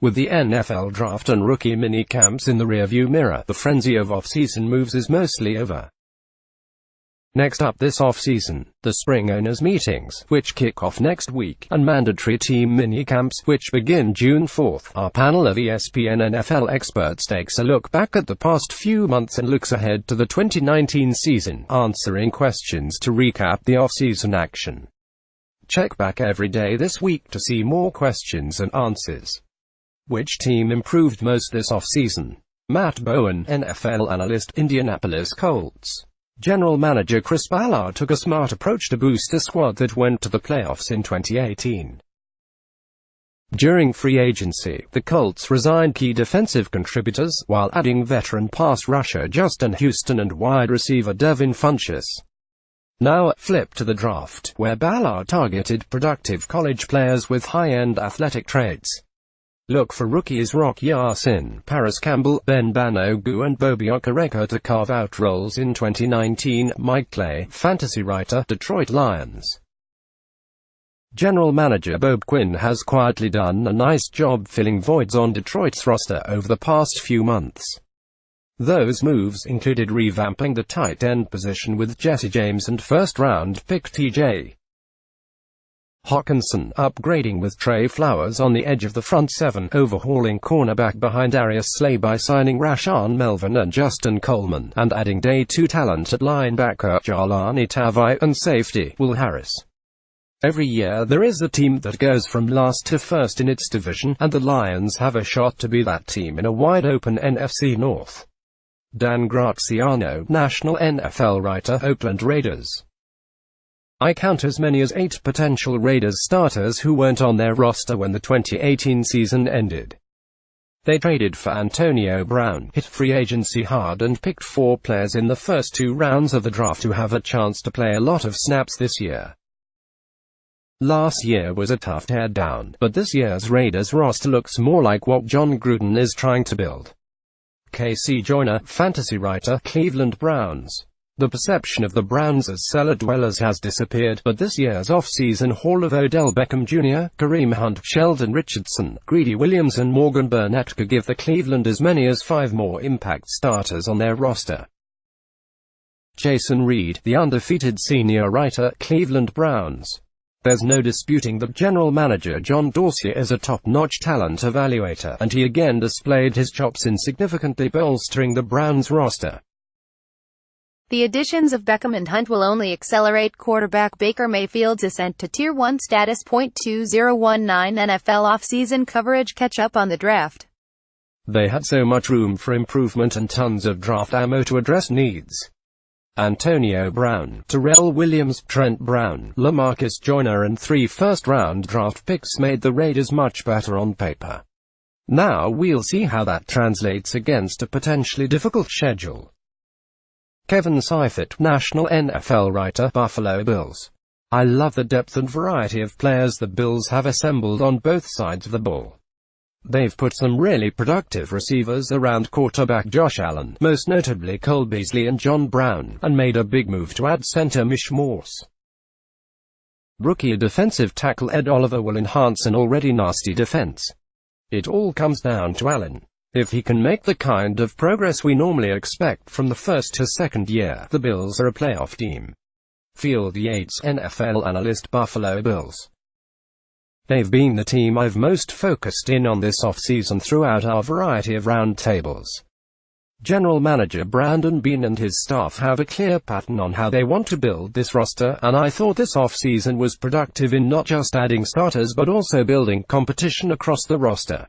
With the NFL draft and rookie minicamps in the rearview mirror, the frenzy of off-season moves is mostly over. Next up this off-season, the spring owners' meetings, which kick off next week, and mandatory team minicamps, which begin June 4th. Our panel of ESPN NFL experts takes a look back at the past few months and looks ahead to the 2019 season, answering questions to recap the off-season action. Check back every day this week to see more questions and answers. Which team improved most this offseason? Matt Bowen, NFL analyst, Indianapolis Colts. General manager Chris Ballard took a smart approach to boost a squad that went to the playoffs in 2018. During free agency, the Colts resigned key defensive contributors, while adding veteran pass rusher Justin Houston and wide receiver Devin Funchess. Now, flip to the draft, where Ballard targeted productive college players with high-end athletic traits. Look for rookies Rock Ya-Sin, Paris Campbell, Ben Banogu and Bobby Okereke to carve out roles in 2019. Mike Clay, fantasy writer, Detroit Lions. General manager Bob Quinn has quietly done a nice job filling voids on Detroit's roster over the past few months. Those moves included revamping the tight end position with Jesse James and first-round pick T.J. Hockenson, upgrading with Trey Flowers on the edge of the front seven, overhauling cornerback behind Darius Slay by signing Rashaan Melvin and Justin Coleman, and adding day 2 talent at linebacker Jahlani Tavai and safety Will Harris. Every year there is a team that goes from last to first in its division, and the Lions have a shot to be that team in a wide-open NFC North. Dan Graziano, national NFL writer, Oakland Raiders. I count as many as 8 potential Raiders starters who weren't on their roster when the 2018 season ended. They traded for Antonio Brown, hit free agency hard and picked 4 players in the first 2 rounds of the draft who have a chance to play a lot of snaps this year. Last year was a tough teardown, but this year's Raiders roster looks more like what John Gruden is trying to build. Casey Joyner, fantasy writer, Cleveland Browns. The perception of the Browns as cellar dwellers has disappeared, but this year's off-season haul of Odell Beckham Jr., Kareem Hunt, Sheldon Richardson, Greedy Williams and Morgan Burnett could give the Cleveland as many as 5 more impact starters on their roster. Jason Reed, the undefeated senior writer, Cleveland Browns. There's no disputing that general manager John Dorsey is a top-notch talent evaluator, and he again displayed his chops in significantly bolstering the Browns roster. The additions of Beckham and Hunt will only accelerate quarterback Baker Mayfield's ascent to Tier 1 status. 2019 NFL offseason coverage. Catch up on the draft. They had so much room for improvement and tons of draft ammo to address needs. Antonio Brown, Terrell Williams, Trent Brown, LaMarcus Joyner and 3 first-round draft picks made the Raiders much better on paper. Now we'll see how that translates against a potentially difficult schedule. Kevin Seifert, national NFL writer, Buffalo Bills. I love the depth and variety of players the Bills have assembled on both sides of the ball. They've put some really productive receivers around quarterback Josh Allen, most notably Cole Beasley and John Brown, and made a big move to add center Mitch Morse. Rookie defensive tackle Ed Oliver will enhance an already nasty defense. It all comes down to Allen. If he can make the kind of progress we normally expect from the first to second year, the Bills are a playoff team. Field Yates, NFL analyst, Buffalo Bills. They've been the team I've most focused in on this offseason throughout our variety of roundtables. General manager Brandon Beane and his staff have a clear pattern on how they want to build this roster, and I thought this offseason was productive in not just adding starters but also building competition across the roster.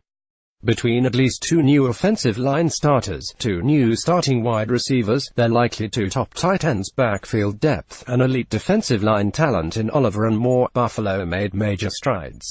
Between at least 2 new offensive line starters, 2 new starting wide receivers, they're likely 2 top tight ends, backfield depth, and elite defensive line talent in Oliver and Moore, Buffalo made major strides.